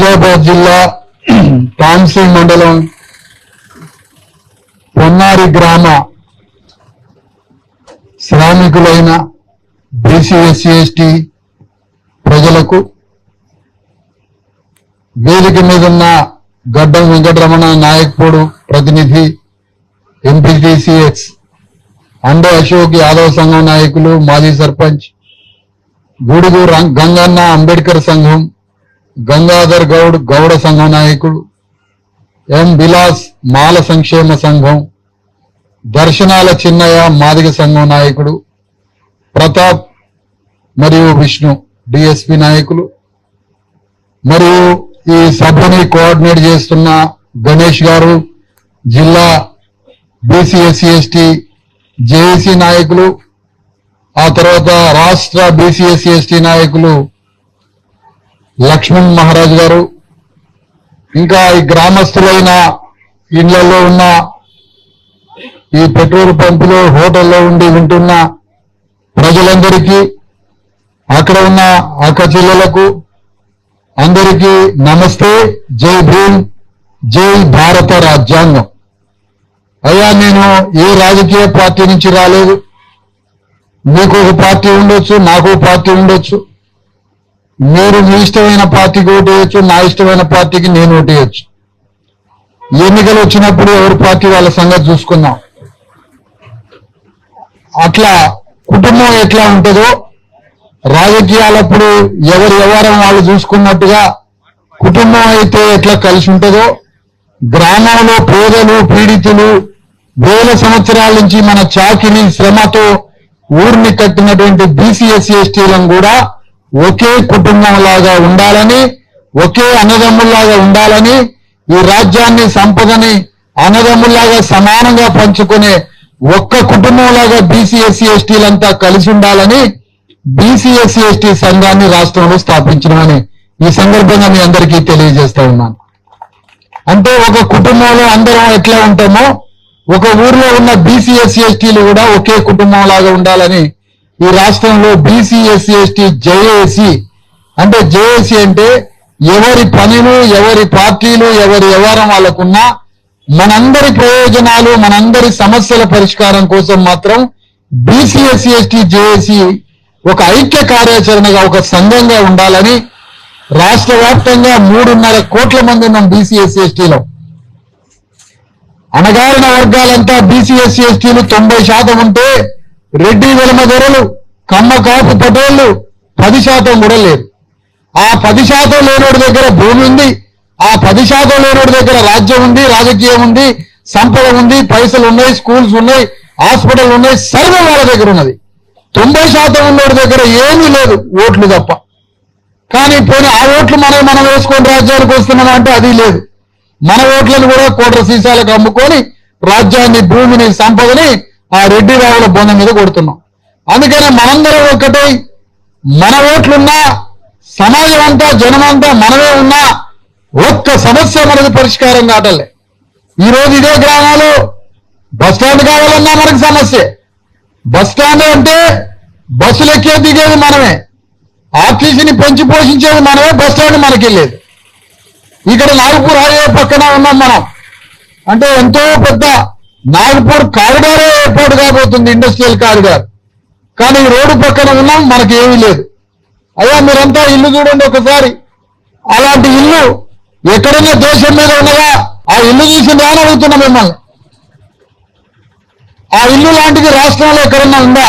నిజామాబాద్ జిల్లా తాంసీ మండలం పొన్నారి గ్రామ శ్రామికులైన బీసీ ఎస్సీ ఎస్టీ ప్రజలకు వేదిక మీద ఉన్న గడ్డం వెంకటరమణ నాయక్పూడు ప్రతినిధి ఎంపీటీసీఎక్స్ అండే అశోక్ యాదవ్ సంఘం నాయకులు మాజీ సర్పంచ్ గూడుగు గంగన్న అంబేద్కర్ సంఘం గంగాధర్ గౌడ్ గౌడ సంఘం నాయకుడు ఎం విలాస్ మాల సంక్షేమ సంఘం దర్శనాల చిన్నయ్య మాదిగ సంఘం నాయకుడు ప్రతాప్ మరియు విష్ణు డిఎస్పి నాయకులు మరియు ఈ సభని కోఆర్డినేట్ చేస్తున్న గణేష్ గారు జిల్లా బీసీ ఎస్సీ ఎస్టీ జేఏసీ నాయకులు ఆ తర్వాత రాష్ట్ర బీసీ ఎస్సీ ఎస్టీ నాయకులు లక్ష్మణ్ మహారాజ్ గారు ఇంకా ఈ గ్రామస్తులైన ఇళ్లలో ఉన్న ఈ పెట్రోల్ పంపులో హోటల్లో ఉండి వింటున్న ప్రజలందరికీ అక్కడ ఉన్న అక్క చెల్లెలకు అందరికీ నమస్తే. జై భీమ్, జై భారత రాజ్యాంగం. అయ్యా, నేను ఏ రాజకీయ పార్టీ నుంచి రాలేదు. మీకు ఒక పార్టీ ఉండొచ్చు, నాకు ఒక పార్టీ ఉండొచ్చు. మీరు మీ ఇష్టమైన పార్టీకి ఓటేయచ్చు, నా ఇష్టమైన పార్టీకి నేను ఓటేయచ్చు. ఎన్నికలు వచ్చినప్పుడు ఎవరి పార్టీ వాళ్ళ సంగతి చూసుకుందాం. అట్లా కుటుంబం ఎట్లా ఉంటుందో రాజకీయాలప్పుడు ఎవరి వ్యవహారం వాళ్ళు చూసుకున్నట్టుగా కుటుంబం అయితే ఎట్లా కలిసి ఉంటుందో గ్రామంలో పేదలు పీడితులు వేల సంవత్సరాల నుంచి మన చాకిరి శ్రమతో ఊరిని కట్టినటువంటి బీసీ ఎస్సీ ఎస్టీలను కూడా ఒకే కుటుంబం లాగా ఉండాలని, ఒకే అన్నదమ్ముల్లాగా ఉండాలని, ఈ రాజ్యాన్ని సంపదని అన్నదమ్ముల్లాగా సమానంగా పంచుకునే ఒక్క కుటుంబంలాగా బీసీ ఎస్సీ ఎస్టీలంతా కలిసి ఉండాలని బీసీ ఎస్సీ ఎస్టీ సంఘాన్ని రాష్ట్రంలో స్థాపించడమని ఈ సందర్భంగా మీ అందరికీ తెలియజేస్తా ఉన్నాను. అంటే ఒక కుటుంబంలో అందరం ఎట్లా ఉంటామో ఒక ఊర్లో ఉన్న బీసీ ఎస్సీ ఎస్టీలు కూడా ఒకే కుటుంబం లాగా ఉండాలని ఈ రాష్ట్రంలో బీసీ ఎస్సీ ఎస్టీ జేఏసీ అంటే జేఏసీ అంటే ఎవరి పనులు, ఎవరి పార్టీలు, ఎవరి వ్యవహారం వాళ్ళకున్నా మనందరి ప్రయోజనాలు, మనందరి సమస్యల పరిష్కారం కోసం మాత్రం బీసీ ఎస్సీ ఎస్టీ జేఏసీ ఒక ఐక్య కార్యాచరణగా ఒక సంఘంగా ఉండాలని రాష్ట్ర వ్యాప్తంగా 3.5 కోట్ల మంది ఉన్నాం బీసీ ఎస్సీ ఎస్టీలో. అణగారిన వర్గాలంతా బీసీ ఎస్సీ ఎస్టీలు 90% ఉంటే రెడ్డి వెలమ దొరలు కమ్మ కాపు పటేళ్లు 10% కూడా లేరు. ఆ 10% లేనోడి దగ్గర భూమి ఉంది, ఆ 10% లేనోడి దగ్గర రాజ్యం ఉంది, రాజకీయం ఉంది, సంపద ఉంది, పైసలు ఉన్నాయి, స్కూల్స్ ఉన్నాయి, హాస్పిటల్ ఉన్నాయి, సర్వం వాళ్ళ దగ్గర ఉన్నది. 90% ఉన్నోడి దగ్గర ఏమీ లేదు, ఓట్లు తప్ప. కానీ పోనీ ఆ ఓట్లు మనం వేసుకొని రాజ్యానికి వస్తున్నాం అంటే అది లేదు. మన ఓట్లను కూడా కోట్ల సీసాలకు అమ్ముకొని రాజ్యాన్ని, భూమిని, సంపదని ఆ రెడ్డి రావుల బొంద మీద కొడుతున్నాం. అందుకనే మనందరం ఒక్కటై మన ఓట్లున్నా సమాజం అంతా జనమంతా మనమే ఉన్నా ఒక్క సమస్య మనది పరిష్కారం కావట్లే. ఈరోజు ఇదే గ్రామాలు బస్టాండ్ కావాలన్నా మనకి సమస్య. బస్టాండ్ అంటే బస్సులు ఎక్కే దిగేది మనమే, ఆర్టీసీని పెంచి పోషించేది మనమే, బస్టాండ్ మనకి వెళ్ళేది. ఇక్కడ నాగపూర్ హైవే పక్కన ఉన్నాం మనం. అంటే ఎంతో పెద్ద నాగపూర్ కారిడారే ఏర్పాటు కాబోతుంది, ఇండస్ట్రియల్ కారిడార్. కానీ ఈ రోడ్డు పక్కన ఉన్నాం, మనకి ఏమీ లేదు. అయ్యా, మీరంతా ఇల్లు చూడండి ఒకసారి. అలాంటి ఇల్లు ఎక్కడన్నా దేశం మీద ఉన్నదా? ఆ ఇల్లు చూసిందా అని అడుగుతున్నా మిమ్మల్ని. ఆ ఇల్లు లాంటిది రాష్ట్రంలో ఎక్కడన్నా ఉందా?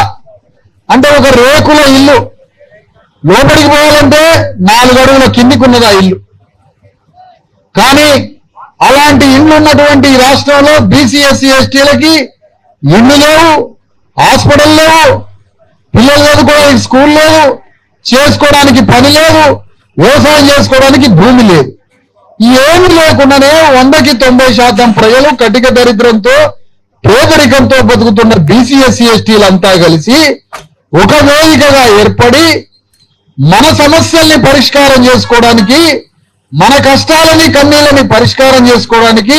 అంటే ఒక రేకుల ఇల్లు, లోపలికి పోవాలంటే 4 అడుగుల కిందికి ఉన్నది ఆ ఇల్లు. కానీ అలాంటి ఇల్లు ఉన్నటువంటి ఈ రాష్ట్రంలో బీసీ ఎస్సీ ఎస్టీలకి ఇల్లు లేవు, హాస్పిటల్ లేవు, పిల్లలు చదువుకోవడానికి స్కూల్ లేవు, చేసుకోవడానికి పని లేదు, వ్యవసాయం చేసుకోవడానికి భూమి లేదు. ఏమి లేకుండానే 100కి 90% ప్రజలు కటిక దరిద్రంతో పేదరికంతో బతుకుతున్న బీసీ ఎస్సీ ఎస్టీలంతా కలిసి ఒక వేదికగా ఏర్పడి మన సమస్యల్ని పరిష్కారం చేసుకోవడానికి, మన కష్టాలని కన్నీళ్ళని పరిష్కారం చేసుకోవడానికి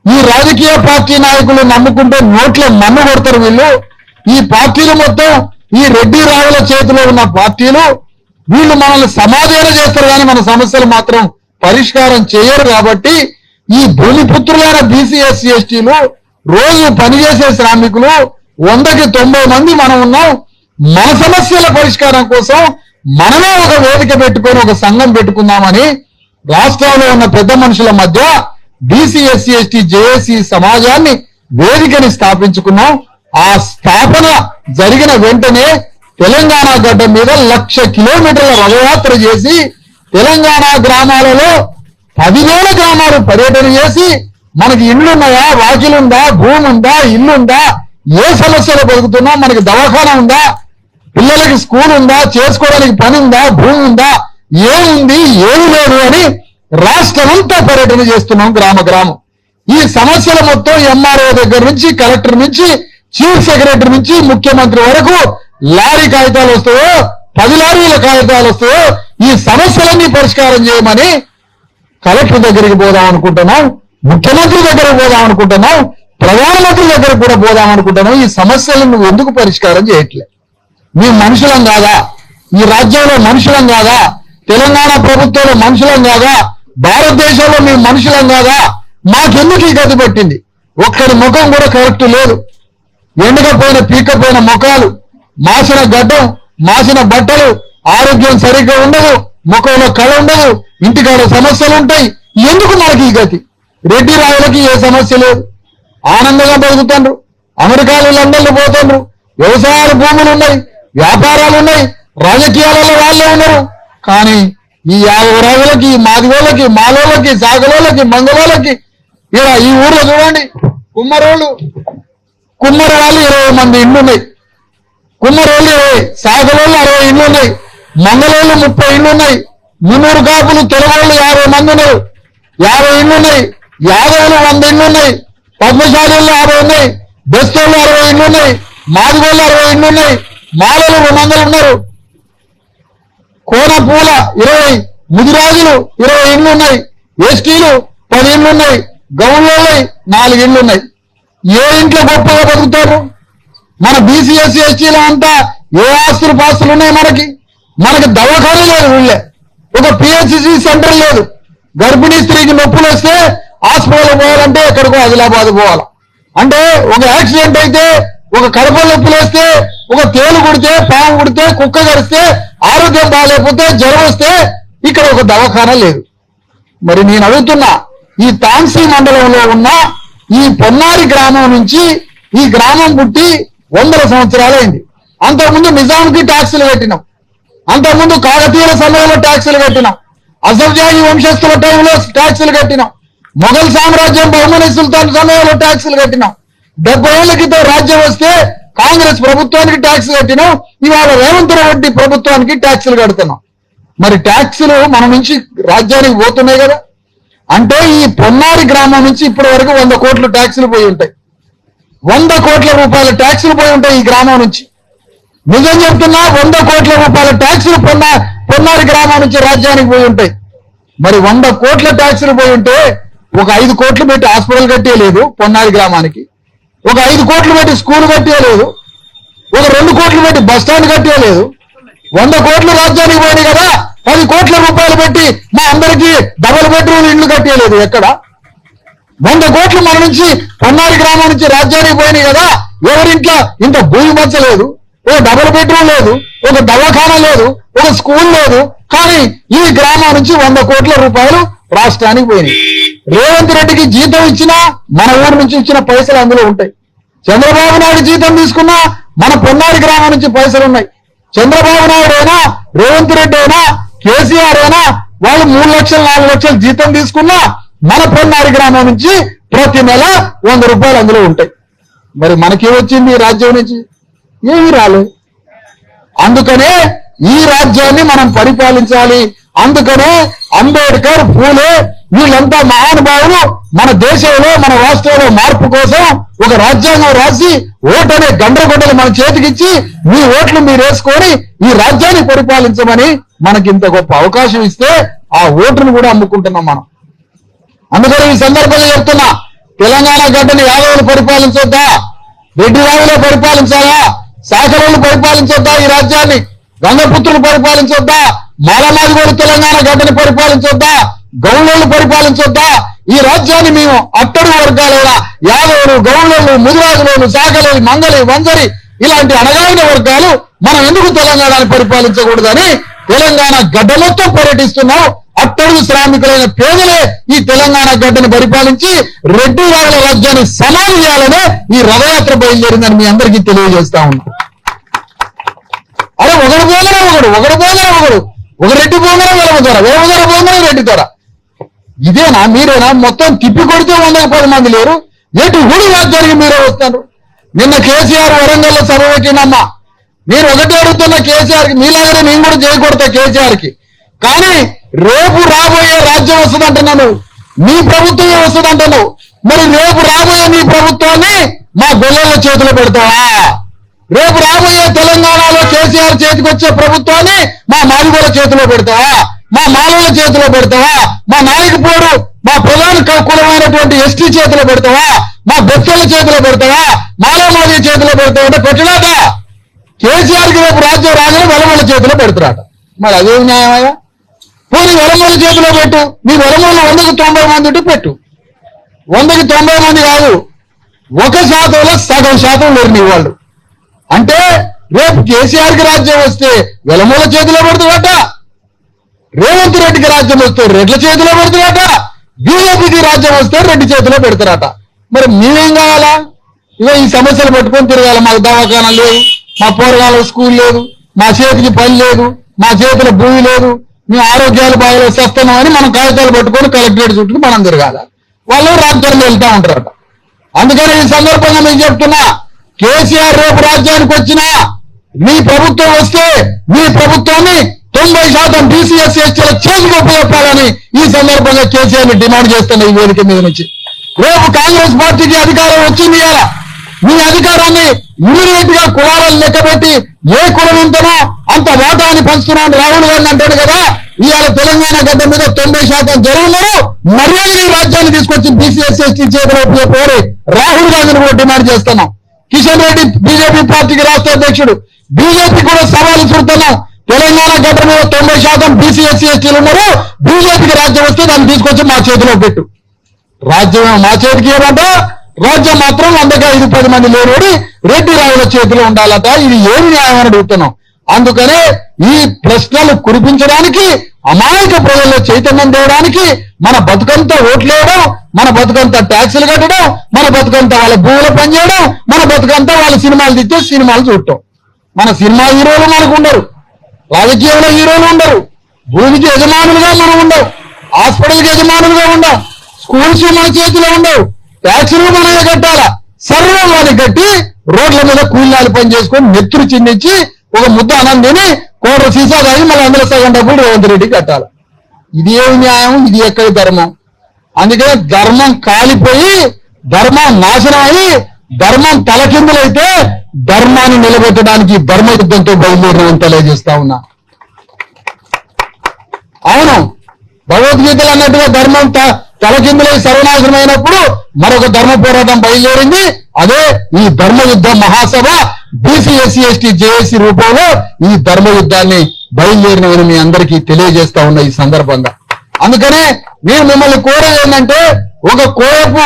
ఈ రాజకీయ పార్టీ నాయకులు నమ్ముకుంటే నోట్ల మన్ను కొడతారు వీళ్ళు. ఈ పార్టీలు మొత్తం ఈ రెడ్డి రావుల చేతిలో ఉన్న పార్టీలు వీళ్ళు మనల్ని సమాధానం చేస్తారు కానీ మన సమస్యలు మాత్రం పరిష్కారం చేయరు. కాబట్టి ఈ భూమిపుత్రులైన బీసీ ఎస్సీ ఎస్టీలు రోజు పనిచేసే శ్రామికులు 100కి 90 మంది మనం ఉన్నాం. మన సమస్యల పరిష్కారం కోసం మనమే ఒక వేదిక పెట్టుకొని ఒక సంఘం పెట్టుకుందామని రాష్ట్రంలో ఉన్న పెద్ద మనుషుల మధ్య బీసీ ఎస్సీ ఎస్టీ జేఏసీ సమాజాన్ని వేదికని స్థాపించుకున్నాం. ఆ స్థాపన జరిగిన వెంటనే తెలంగాణ గడ్డ మీద 1,00,000 కిలోమీటర్ల రథయాత్ర చేసి తెలంగాణ గ్రామాలలో 10,000 గ్రామాలు పర్యటన చేసి మనకి ఇళ్లున్నాయా, వాకిలుందా, భూమి ఉందా, ఇల్లుందా, ఏ సమస్యలు బతుకుతున్నా, మనకి దవాఖానా ఉందా, పిల్లలకి స్కూల్ ఉందా, చేసుకోవడానికి పని ఉందా, భూమి ఉందా, ఏముంది ఏమి లేదు అని రాష్ట్రమంతా పర్యటన చేస్తున్నాం గ్రామ గ్రామం. ఈ సమస్యల మొత్తం ఎంఆర్ఓ దగ్గర నుంచి కలెక్టర్ నుంచి చీఫ్ సెక్రటరీ నుంచి ముఖ్యమంత్రి వరకు లారీ కాగితాలు వస్తాయో 10 లారీల కాగితాలు వస్తాయో ఈ సమస్యలన్నీ పరిష్కారం చేయమని కలెక్టర్ దగ్గరికి పోదాం అనుకుంటున్నాం, ముఖ్యమంత్రి దగ్గరికి పోదాం అనుకుంటున్నాం, ప్రధానమంత్రి దగ్గరికి కూడా పోదాం అనుకుంటున్నాం. ఈ సమస్యలను నువ్వు ఎందుకు పరిష్కారం చేయట్లే? మేము మనుషులం కాదా? ఈ రాజ్యంలో మనుషులం కాదా? తెలంగాణ ప్రభుత్వంలో మనుషులం కాదా? భారతదేశంలో మేము మనుషులం కాదా? మాకెందుకు ఈ గతి పట్టింది? ఒక్కడి ముఖం కూడా కరెక్ట్ లేదు. ఎండకపోయిన పీక్కపోయిన ముఖాలు, మాసిన గడ్డం, మాసిన బట్టలు, ఆరోగ్యం సరిగ్గా ఉండదు, ముఖంలో కళ ఉండదు, ఇంటికాడ సమస్యలు ఉంటాయి. ఎందుకు మనకి ఈ గతి? రెడ్డి రావులకి ఏ సమస్య లేదు, ఆనందంగా బతుకుతాండ్రు, అమెరికాలో లండన్లు పోతాండ్రు, వ్యవసాయాల భూములు ఉన్నాయి, వ్యాపారాలు ఉన్నాయి, రాజకీయాలలో వాళ్ళే ఉన్నారు. కానీ ఈ 50 రాజులకి, మాదిగోళ్ళకి, మాలోళ్ళకి, సాగలోళ్ళకి, మంగళోళ్ళకి ఇలా ఈ ఊర్లో చూడండి కుమ్మరి వాళ్ళు 20 మంది ఇండ్లు ఉన్నాయి, కుమ్మరోళ్ళు 20, సాగలోళ్ళు 60 ఇండ్లు ఉన్నాయి, మంగళోళ్ళు 30 ఇండ్లు ఉన్నాయి, మున్నూరు కాపులు తెలుగోళ్ళు 50 మంది ఉన్నారు, 50 ఇండ్లు ఉన్నాయి, యాదవులు 100 ఇండ్లు ఉన్నాయి, పద్మశాలీలు 50 ఉన్నాయి, బెస్తోళ్ళు 60 ఇండ్లు ఉన్నాయి, మాదిగోళ్ళు 60 ఇండ్లు ఉన్నాయి, మాలలు 200 ఉన్నారు, కోన పూల 20, ముదిరాజులు 20 ఇండ్లు ఉన్నాయి, ఎస్టీలు 10 ఇండ్లు ఉన్నాయి, గౌన్లోళ్ళు 4 ఇండ్లు ఉన్నాయి. ఏ ఇంట్లో గొప్పగా బతుకుతారు? మన బీసీ ఎస్సీ ఎస్టీలో అంతా ఏ ఆస్తులు పాస్తులు ఉన్నాయి? మనకి దవాఖానా లేదు, ఊళ్ళే ఒక పిహెచ్సి సెంటర్ లేదు. గర్భిణీ స్త్రీకి నొప్పులు వస్తే హాస్పిటల్ పోవాలంటే ఎక్కడికో ఆదిలాబాద్ పోవాలి. అంటే ఒక యాక్సిడెంట్ అయితే, ఒక కడప నొప్పులు వస్తే, ఒక తేలు కుడితే, పాము కుడితే, కుక్క కరిస్తే, ఆరోగ్యం బాగాలేకపోతే, జ్వరం వస్తే ఇక్కడ ఒక దవాఖానా లేదు. మరి నేను అడుగుతున్నా, ఈ తాంసీ మండలంలో ఉన్న ఈ పొన్నారి గ్రామం నుంచి ఈ గ్రామం పుట్టి 100 సంవత్సరాలైంది. అంతకుముందు నిజాంకి ట్యాక్సులు కట్టినాం, అంతకుముందు కాకతీయుల సమయంలో ట్యాక్సులు కట్టినాం, అసఫ్జాహీ వంశస్థుల టైంలో ట్యాక్సులు కట్టినాం, మొఘల్ సామ్రాజ్యం బహుమనీ సుల్తాన్ సమయంలో ట్యాక్సులు కట్టినాం, 70 ఏళ్ల క్రితం రాజ్యం వస్తే కాంగ్రెస్ ప్రభుత్వానికి ట్యాక్స్ కట్టినాం, ఇవాళ రేవంత్ రెడ్డి ప్రభుత్వానికి ట్యాక్సులు కడుతున్నాం. మరి ట్యాక్సులు మన నుంచి రాజ్యానికి పోతున్నాయి కదా. అంటే ఈ పొన్నారి గ్రామం నుంచి ఇప్పటి వరకు 100 కోట్ల ట్యాక్సులు పోయి ఉంటాయి, 100 కోట్ల రూపాయల ట్యాక్సులు పోయి ఉంటాయి ఈ గ్రామం నుంచి. నిజం చెప్తున్నా, 100 కోట్ల రూపాయల ట్యాక్సులు పొన్నారి గ్రామం నుంచి రాజ్యానికి పోయి ఉంటాయి. మరి 100 కోట్ల ట్యాక్సులు పోయి ఉంటే ఒక 5 కోట్లు పెట్టి హాస్పిటల్ కట్టేయలేదు పొన్నారి గ్రామానికి, ఒక 5 కోట్లు పెట్టి స్కూల్ కట్టేయలేదు, ఒక 2 కోట్లు పెట్టి బస్ స్టాండ్ కట్టేయలేదు. 100 కోట్లు రాజ్యానికి పోయినాయి కదా, 10 కోట్ల రూపాయలు పెట్టి మా అందరికీ డబుల్ బెడ్రూమ్ ఇళ్లు కట్టేయలేదు. ఎక్కడ 100 కోట్లు మన నుంచి పొన్నారి గ్రామం నుంచి రాజ్యానికి పోయినాయి కదా, ఎవరింట్లో ఇంత భూమి మచ్చలేదు, ఓ డబుల్ బెడ్రూమ్ లేదు, ఒక దవాఖానా లేదు, ఒక స్కూల్ లేదు. కానీ ఈ గ్రామం నుంచి 100 కోట్ల రూపాయలు రాష్ట్రానికి పోయినాయి. రేవంత్ రెడ్డికి జీతం ఇచ్చినా మన ఊరు నుంచి ఇచ్చిన పైసలు అందులో ఉంటాయి. చంద్రబాబు నాయుడు జీతం తీసుకున్నా మన పొన్నారి గ్రామం నుంచి పైసలు ఉన్నాయి. చంద్రబాబు నాయుడు అయినా, రేవంత్ రెడ్డి అయినా, కేసీఆర్ అయినా వాళ్ళు 3 లక్షలు 4 లక్షలు జీతం తీసుకున్నా మన పొన్నారి గ్రామం నుంచి ప్రతి నెల 100 రూపాయలు అందులో ఉంటాయి. మరి మనకేమొచ్చింది ఈ రాజ్యం నుంచి? ఏమీ రాలేదు. అందుకనే ఈ రాజ్యాన్ని మనం పరిపాలించాలి. అందుకనే అంబేద్కర్, పూలే వీళ్ళంతా మహానుభావులు మన దేశంలో, మన రాష్ట్రంలో మార్పు కోసం ఒక రాజ్యాంగం రాసి ఓటనే గండ్రగొడ్డలు మన చేతికిచ్చి మీ ఓట్లు మీరు వేసుకొని ఈ రాజ్యాన్ని పరిపాలించమని మనకి ఇంత గొప్ప అవకాశం ఇస్తే ఆ ఓటును కూడా అమ్ముకుంటున్నాం మనం. అందుకని ఈ సందర్భంగా చెప్తున్నా, తెలంగాణ గడ్డని యాదవులు పరిపాలించొద్దా, రెడ్డి రావులే పరిపాలించాలా, శాఖలు పరిపాలించొద్దా, ఈ రాజ్యాన్ని గంగపుత్రులు పరిపాలించొద్దా, మాలమాదిగోడు తెలంగాణ గడ్డని పరిపాలించొద్దా, గౌళ్ళను పరిపాలించొద్దా? ఈ రాజ్యాన్ని మేము అట్టడుగు వర్గాలైన యాదవులు, గౌళ్ళలు, ముదిరాజులు, సాగలి, మంగలి, వంజరి ఇలాంటి అణగారిన వర్గాలు మనం ఎందుకు తెలంగాణను పరిపాలించకూడదని తెలంగాణ గడ్డ మొత్తం పర్యటిస్తున్నాం. అట్టడుగు శ్రామికులైన పేదలే ఈ తెలంగాణ గడ్డను పరిపాలించి రెడ్డి రాజుల రాజ్యాన్ని సమాధి చేయాలనే ఈ రథయాత్ర బయలుదేరిందని మీ అందరికీ తెలియజేస్తా ఉన్నాం. అరే ఒకడు పోగానే ఒకడు ఒక రెడ్డి పోగానే వేలమదొర పోగానే రెడ్డి దొర. ఇదేనా మీరేనా? మొత్తం తిప్పి కొడితే 110 మంది లేరు, ఎటు ఊడి రాజ్యానికి మీరే వస్తారు. నిన్న కేసీఆర్ వరంగల్లో సభ పెట్టినమ్మా. నేను ఒకటి అడుగుతున్నా కేసీఆర్కి, మీలాగానే నేను కూడా చేయకూడతా కేసీఆర్కి. కానీ రేపు రాబోయే రాజ్యం వస్తుందంటున్నాను, నీ ప్రభుత్వమే వస్తుందంటున్నావు. మరి రేపు రాబోయే నీ ప్రభుత్వాన్ని మా గొల్లల చేతిలో పెడతావా? రేపు రాబోయే తెలంగాణలో కేసీఆర్ చేతికి వచ్చే ప్రభుత్వాన్ని మా మాదిగోల చేతిలో పెడతావా? మా మాలల చేతిలో పెడతావా? మా నాయకపోడు మా ప్రధాన కులమైనటువంటి ఎస్టీ చేతిలో పెడతావా? మా బొక్కల చేతిలో పెడతావా? మాలమాది చేతిలో పెడతావా? అంటే పెట్టడాట కేసీఆర్కి రేపు రాజ్యం రాగానే వెలమల చేతిలో పెడతారట. మరి అదేం న్యాయమయ్యా? పోనీ వెలమల చేతిలో పెట్టు. నీ వెలమల్లో 100కి 90 మంది ఉంటే పెట్టు. 100కి 90 మంది కాదు, 1% సగం శాతం లేరు నీ వాళ్ళు. అంటే రేపు కేసీఆర్కి రాజ్యం వస్తే వెలమల చేతిలో పెడతాడట, రేవంత్ రెడ్డికి రాజ్యం వస్తే రెడ్ల చేతిలో పెడతారట, బీజేపీకి రాజ్యం వస్తే రెడ్డి చేతిలో పెడతారట. మరి మేమేం కావాలా? ఇవో ఈ సమస్యలు పెట్టుకొని తిరగాల. మాకు దవాఖానా లేదు, మా పోరగాళ్ళ స్కూల్ లేదు, మా చేతికి పని లేదు, మా చేతిలో భూమి లేదు, మేము ఆరోగ్యాలు బాగా వస్తున్నాం అని మనం కాగితాలు పట్టుకొని కలెక్టరేట్ చుట్టూ మనం తిరగాల. వాళ్ళు రాజ్యాన్ని వెళ్తా ఉంటారట. అందుకని ఈ సందర్భంగా నేను చెప్తున్నా, కేసీఆర్ రేపు రాజ్యానికి వచ్చినా మీ ప్రభుత్వం వస్తే మీ ప్రభుత్వాన్ని 90% బీసీ ఎస్సీ ఎస్టీల చేతికి ఉపయోగపడాలని ఈ సందర్భంగా కేసీఆర్ని డిమాండ్ చేస్తున్న ఈ వేదిక మీద నుంచి. రేపు కాంగ్రెస్ పార్టీకి అధికారం వచ్చింది కదా, మీ అధికారాన్ని ఇమీడియట్ గా కులాలను లెక్కబెట్టి ఏ కులం ఎంతనో అంత వాటాన్ని పంచుతున్నాను రాహుల్ గాంధీ అంటాడు కదా. ఇవాళ తెలంగాణ గడ్డ మీద 90% జరుగున్నారు. మర్యాదగా రాజ్యాన్ని తీసుకొచ్చి బీసీ ఎస్సీ ఎస్టీ చేతిలో ఉపయోగపడి రాహుల్ గాంధీని కూడా డిమాండ్ చేస్తున్నాం. కిషన్ రెడ్డి బీజేపీ పార్టీకి రాష్ట్ర అధ్యక్షుడు, బీజేపీ కూడా సవాలు చూస్తున్నాం. తెలంగాణ గడ్డ మీద 90% బీసీ ఎస్సీ ఎస్టీలు ఉన్నారు. బీజేపీకి రాజ్యం వస్తే దాన్ని తీసుకొచ్చి మా చేతిలో పెట్టు. రాజ్యం మా చేతికి ఏమంట, రాజ్యం మాత్రం 100కి 5-10 మంది లేనివాడి రెడ్డి రాజుల చేతిలో ఉండాలట. ఇది ఏమి న్యాయం అని అడుగుతున్నాం. అందుకనే ఈ ప్రశ్నలు కురిపించడానికి, అమాయక ప్రజల్లో చైతన్యం తేవడానికి, మన బతుకంతా ఓట్లేయడం, మన బతుకంతా ట్యాక్సులు కట్టడం, మన బతుకంతా వాళ్ళ భూములు పనిచేయడం, మన బతుకంతా వాళ్ళ సినిమాలు తీస్తే సినిమాలు చూడటం. మన సినిమా హీరోలు మనకు ఉండరు, రాజకీయంలో హీరోలు ఉండరు, భూమికి యజమానులుగా మనం ఉండవు, హాస్పిటల్కి యజమానులుగా ఉండవు, స్కూల్స్ మన చేతిలో ఉండవు, ట్యాక్సులు మనమే కట్టాలా. సర్వం వాడిని కట్టి రోడ్ల మీద కూలీలు పని చేసుకొని నెత్తురు చిందించి ఒక ముద్ద అన్నం తిని కోట్ల సీసా తాగి మళ్ళీ అందులో సగం డబ్బులు రేవంత్ రెడ్డికి కట్టాలి. ఇది ఏమి న్యాయం? ఇది ఎక్కడి ధర్మం? అందుకనే ధర్మం కాలిపోయి ధర్మం నాశనం అయి ధర్మం తలకిందులైతే ధర్మాన్ని నిలబెట్టడానికి ధర్మ యుద్ధంతో బయలుదేరని తెలియజేస్తా ఉన్నా. అవును, భగవద్గీతలు అన్నట్టుగా ధర్మం తలకిందులై సర్వనాశనం అయినప్పుడు మరొక ధర్మ పోరాటం బయలుదేరింది. అదే ఈ ధర్మ యుద్ధ మహాసభ బీసీ ఎస్సీ ఎస్టీ జేఏసీ రూపంలో ఈ ధర్మ యుద్ధాన్ని బయలుదేరినవని మీ అందరికీ తెలియజేస్తా ఉన్న ఈ సందర్భంగా. అందుకనే నేను మిమ్మల్ని కోరేది ఏంటంటే, ఒక కోయపు,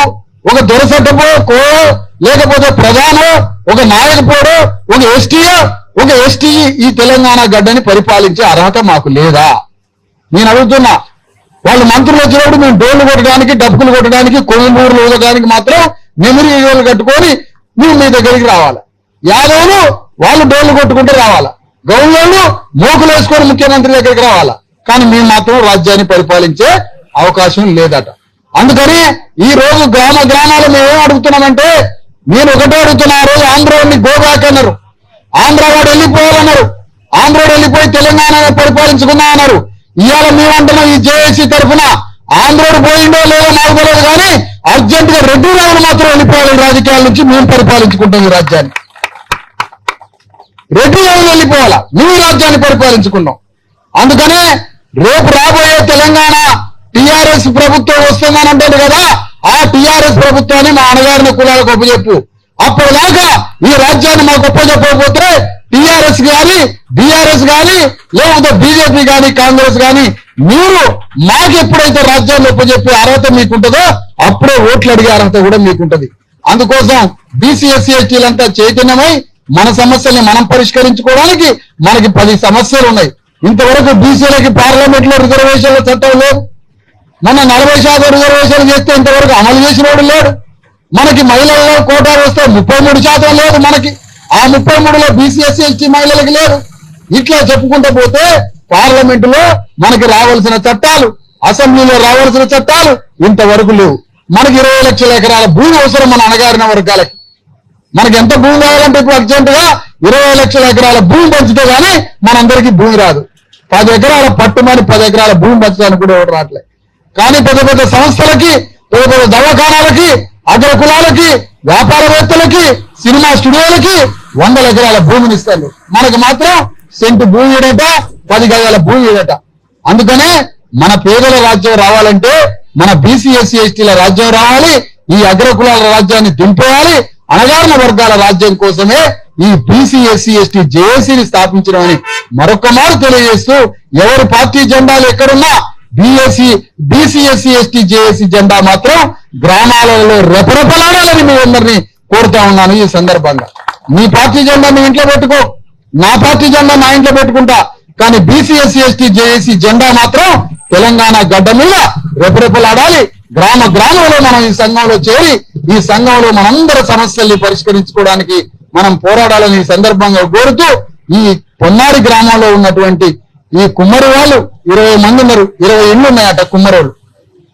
ఒక దొరసట్టపో కోయో, లేకపోతే ప్రధానో, ఒక నాయకపోడో, ఒక ఎస్టీయో, ఒక ఎస్టీ ఈ తెలంగాణ గడ్డని పరిపాలించే అర్హత మాకు లేదా? నేను అడుగుతున్నా. వాళ్ళు మంత్రులు వచ్చినప్పుడు మేము డోళ్లు కొట్టడానికి, డబ్బులు కొట్టడానికి, కొనుగోలు ఊదడానికి మాత్రం మెమరీ కట్టుకొని మేము మీ దగ్గరికి రావాలి. యాదవులు వాళ్ళు డోళ్లు కొట్టుకుంటూ రావాలా, గౌళ్ళు మోకులు వేసుకొని ముఖ్యమంత్రి దగ్గరికి రావాలా. కానీ మేము మాత్రం రాజ్యాన్ని పరిపాలించే అవకాశం లేదట. అందుకని ఈ రోజు గ్రామాలు మేమేం అడుగుతున్నామంటే, నేను ఒకటే అడుగుతున్నా. ఆ రోజు ఆంధ్రోడిని గోబ్యాక్ అన్నారు, ఆంధ్రవాడు వెళ్ళిపోవాలన్నారు, ఆంధ్రోడు వెళ్ళిపోయి తెలంగాణ పరిపాలించుకుందాం అన్నారు. ఇవాళ మేమంటున్నాం ఈ జేఏసీ తరఫున, ఆంధ్రోడు పోయిండో లేదో మాకు తెలియదు, కానీ అర్జెంట్ గా రెడ్డి రావులు మాత్రం వెళ్ళిపోవాలి రాజకీయాల నుంచి. మేము పరిపాలించుకుంటాం ఈ రాజ్యాన్ని. రెడ్డి రావులు వెళ్ళిపోవాలా, మేము రాజ్యాన్ని పరిపాలించుకున్నాం. అందుకనే రేపు రాబోయే తెలంగాణ టీఆర్ఎస్ ప్రభుత్వం వస్తుందని అంటాడు కదా, ఆ టీఆర్ఎస్ ప్రభుత్వాన్ని మా అన్నగారిని కులాలకు ఒప్పచెప్పు. అప్పటిదాకా ఈ రాజ్యాన్ని మాకు ఒప్పచెప్పకపోతే టీఆర్ఎస్ కానీ, బీఆర్ఎస్ కానీ, లేకపోతే బీజేపీ కానీ, కాంగ్రెస్ కానీ మీరు మాకు ఎప్పుడైతే రాజ్యాన్ని ఒప్పజెప్పే అర్హత మీకుంటుందో అప్పుడే ఓట్లు అడిగే అర్హత కూడా మీకుంటది. అందుకోసం బీసీ ఎస్సీ ఎస్టీలంతా చైతన్యమై మన సమస్యల్ని మనం పరిష్కరించుకోవడానికి మనకి 10 సమస్యలు ఉన్నాయి. ఇంతవరకు బీసీలకి పార్లమెంట్ లో రిజర్వేషన్ల చట్టం లేదు. మన 40% రిజర్వేషన్లు చేస్తే ఇంతవరకు అమలు చేసిన వాడు లేడు. మనకి మహిళల్లో కోటా వస్తే 33% లేదు. మనకి ఆ 33లో బీసీ ఎస్సీ ఎస్టీ మహిళలకి లేదు. ఇట్లా చెప్పుకుంటూ పోతే పార్లమెంటులో మనకి రావాల్సిన చట్టాలు, అసెంబ్లీలో రావాల్సిన చట్టాలు ఇంతవరకు లేవు. మనకి 20 లక్షల ఎకరాల భూమి అవసరం మన అణగారిన వర్గాలకి. మనకి ఎంత భూమి కావాలంటే ఇప్పుడు అర్జెంట్ గా 20 లక్షల ఎకరాల భూమి పంచితే గానీ మనందరికీ భూమి రాదు. 10 ఎకరాల పట్టుమని 10 ఎకరాల భూమి పంచడానికి కూడా ఎవరు రావట్లే. కానీ పెద్ద పెద్ద సంస్థలకి, పెద్ద పెద్ద దవాఖానాలకి, అగ్ర కులాలకి, వ్యాపారవేత్తలకి, సినిమా స్టూడియోలకి 100 ఎకరాల భూమిని ఇస్తారు. మనకు మాత్రం సెంటు భూమి ఏడట, 10 గజాల భూమి ఏడట. అందుకనే మన పేదల రాజ్యం రావాలంటే మన బీసీ ఎస్సీ ఎస్టీల రాజ్యం రావాలి. ఈ అగ్ర కులాల రాజ్యాన్ని దింపేయాలి. అణగారిన వర్గాల రాజ్యం కోసమే ఈ బీసీ ఎస్సీ ఎస్టీ జేఏసీని స్థాపించడమని మరొక మారు తెలియజేస్తూ, ఎవరి పార్టీ జెండాలు ఎక్కడున్నా బీసీ ఎస్సీ ఎస్టీ జేఏసీ జెండా మాత్రం గ్రామాలలో రెపరెపలాడాలని మీ అందరినీ కోరుతా ఉన్నాను. ఈ సందర్భంగా మీ పార్టీ జెండా మీ ఇంట్లో పెట్టుకో, నా పార్టీ జెండా నా ఇంట్లో పెట్టుకుంటా. కానీ బీసీ ఎస్సీ ఎస్టీ జేఏసీ జెండా మాత్రం తెలంగాణ గడ్డ మీద రెపరెపలాడాలి. గ్రామ గ్రామంలో మనం ఈ సంఘంలో చేరి ఈ సంఘంలో మనందరి సమస్యల్ని పరిష్కరించుకోవడానికి మనం పోరాడాలని ఈ సందర్భంగా కోరుతూ, ఈ పొన్నారి గ్రామంలో ఉన్నటువంటి ఈ కుమ్మరి వాళ్ళు 20 మంది ఉన్నారు. 20 ఇళ్ళు ఉన్నాయట కుమ్మరోళ్ళు.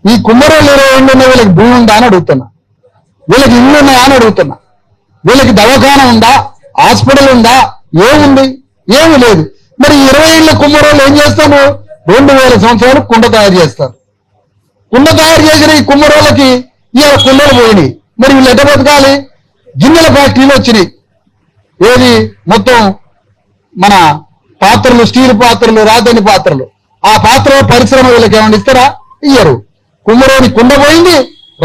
ఈ కుమ్మరోళ్ళు 20 ఇళ్ళు ఉన్నాయి. వీళ్ళకి భూమి ఉందా అని అడుగుతున్నా. వీళ్ళకి ఇళ్ళు ఉన్నాయా అని అడుగుతున్నా. వీళ్ళకి దవాఖాన ఉందా, హాస్పిటల్ ఉందా? ఏముంది? ఏమి లేదు. మరి 20 ఇళ్ళ కుమ్మరోళ్ళు ఏం చేస్తారు? 2000 సంవత్సరాలు కుండ తయారు చేస్తారు. కుండ తయారు చేసిన ఈ కుమ్మరోళ్ళకి ఇవాళ కుండలు పోయినాయి. మరి వీళ్ళు ఎట్ట బతకాలి? గిన్నెల ఫ్యాక్టరీలు వచ్చినాయి. ఏది మొత్తం మన పాత్రలు, స్టీల్ పాత్రలు, రాతని పాత్రలు. ఆ పాత్ర పరిశ్రమ వీళ్ళకి ఏమైనా ఇస్తారా? ఇయ్యరు. కుమ్మరోని కుండ పోయింది,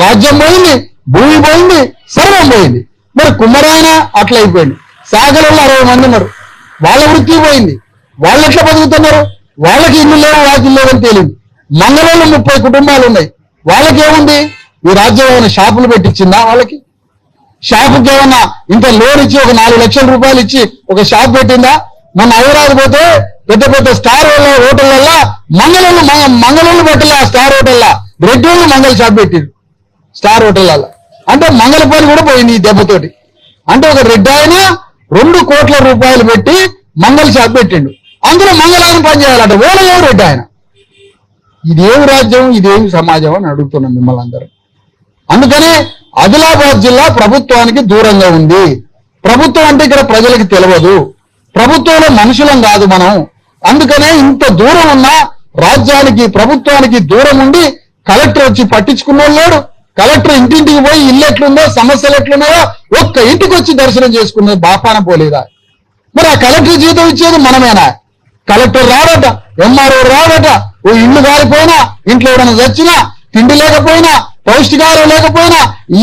రాజ్యం పోయింది, భూమి పోయింది, సర్వం పోయింది. మరి కుమ్మరాయన అట్లా అయిపోయింది. సాగరంలో 60 మంది ఉన్నారు. వాళ్ళ వృత్తి పోయింది. వాళ్ళు ఎట్లా బతుకుతున్నారు? వాళ్ళకి ఇల్లు లేవు, వాకి ఇల్లు లేవని తేలింది. మంగళంలో 30 కుటుంబాలు ఉన్నాయి. వాళ్ళకి ఏముంది? ఈ రాజ్యం ఏమైనా షాపులు పెట్టించిందా? వాళ్ళకి షాపుకి ఏమన్నా ఇంత లోన్ ఇచ్చి ఒక 4 లక్షల రూపాయలు ఇచ్చి ఒక షాప్ పెట్టిందా? మొన్న హైదరాబాద్ పోతే పెద్ద పెద్ద స్టార్ హోటళ్ళల్లో మంగళూరు పెట్టలే. ఆ స్టార్ హోటల్లా రెడ్డి మంగళ షాప్ పెట్టిరు స్టార్ హోటళ్ళల్లో. అంటే మంగళ పని కూడా పోయింది ఈ దెబ్బతోటి. అంటే ఒక రెడ్డి ఆయన 2 కోట్ల రూపాయలు పెట్టి మంగళ షాప్ పెట్టిండు. అందులో మంగళాన్ని పని చేయాలంట. ఓడలేవు రెడ్డి ఆయన. ఇదేమి రాజ్యం, ఇదేమి సమాజం అని అడుగుతున్నాం మిమ్మల్ని అందరూ. అందుకనే ఆదిలాబాద్ జిల్లా ప్రభుత్వానికి దూరంగా ఉంది. ప్రభుత్వం అంటే ఇక్కడ ప్రజలకు తెలియదు. ప్రభుత్వంలో మనుషులం కాదు మనం. అందుకనే ఇంత దూరం ఉన్న రాజ్యానికి, ప్రభుత్వానికి దూరం ఉండి కలెక్టర్ వచ్చి పట్టించుకున్న లేడు. కలెక్టర్ ఇంటింటికి పోయి ఇల్లు ఎట్లుందో, సమస్యలు ఎట్లున్నాయో ఒక్క ఇంటికి వచ్చి దర్శనం చేసుకున్నది బాపాన పోలేదా? మరి ఆ కలెక్టర్ జీతం ఇచ్చేది మనమేనా? Collector రాడట, MRO రాడట. ఓ ఇల్లు కాలిపోయినా, ఇంట్లో ఎవరైనా చచ్చినా, తిండి లేకపోయినా, పౌష్టికాహారం లేకపోయినా,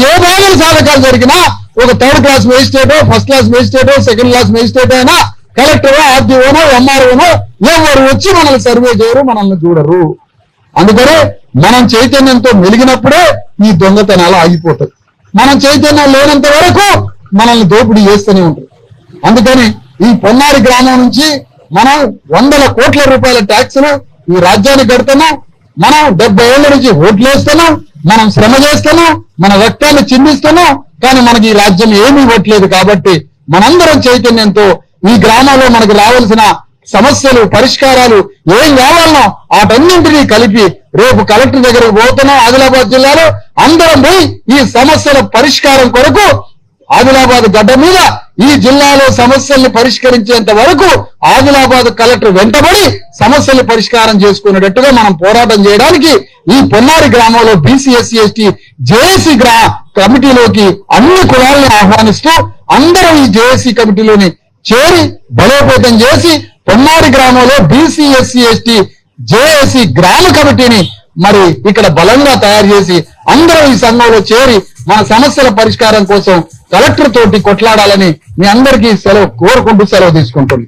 ఏ బాధలు సాధకాలు జరిగినా ఒక 3rd క్లాస్ మేజిస్ట్రేటో, 1st క్లాస్ మేజిస్ట్రేటో, 2nd క్లాస్ మేజిస్ట్రేటో అయినా కలెక్టరో, ఆర్డీఓనో, ఎంఆర్ఓనో ఎవరు వచ్చి మనల్ని సర్వే చేయరు, మనల్ని చూడరు. అందుకనే మనం చైతన్యంతో మెలిగినప్పుడే ఈ దొంగతనాలు ఆగిపోతాయి. మనం చైతన్యం లేనంత వరకు మనల్ని దోపిడీ చేస్తూనే ఉంటారు. అందుకని ఈ పొన్నారి గ్రామం నుంచి మనం 100 కోట్ల రూపాయల ట్యాక్స్ను ఈ రాజ్యానికి కడుతున్నాం. మనం 70 ఏళ్ల నుంచి ఓట్లు వేస్తున్నాం, మనం శ్రమ చేస్తున్నాం, మన రక్తాన్ని చిందిస్తున్నాం. కానీ మనకి ఈ రాజ్యం ఏమీ ఇవ్వట్లేదు. కాబట్టి మనందరం చైతన్యంతో ఈ గ్రామంలో మనకు రావాల్సిన సమస్యలు, పరిష్కారాలు ఏం కావాలనో వాటన్నింటినీ కలిపి రేపు కలెక్టర్ దగ్గరకు పోతున్నాం. ఆదిలాబాద్ జిల్లాలో అందరం పోయి ఈ సమస్యల పరిష్కారం కొరకు ఆదిలాబాద్ గడ్డ మీద ఈ జిల్లాలో సమస్యల్ని పరిష్కరించేంత వరకు ఆదిలాబాద్ కలెక్టర్ వెంటబడి సమస్యలు పరిష్కారం చేసుకునేటట్టుగా మనం పోరాటం చేయడానికి ఈ పొన్నారి గ్రామంలో బీసీ ఎస్సీ ఎస్టీ జేఏసీ కమిటీలోకి అన్ని కులాలను ఆహ్వానిస్తూ అందరం ఈ జేఏసీ కమిటీలోని చేరి బలోపేతం చేసి పొన్నారి గ్రామంలో బీసీ ఎస్సీ ఎస్టీ జేఏసీ గ్రామ కమిటీని మరి ఇక్కడ బలంగా తయారు చేసి అందరం ఈ సంఘంలో చేరి మన సమస్యల పరిష్కారం కోసం కలెక్టర్ తోటి కొట్లాడాలని మీ అందరికీ కోరుకుంటూ సెలవు తీసుకుంటుంది.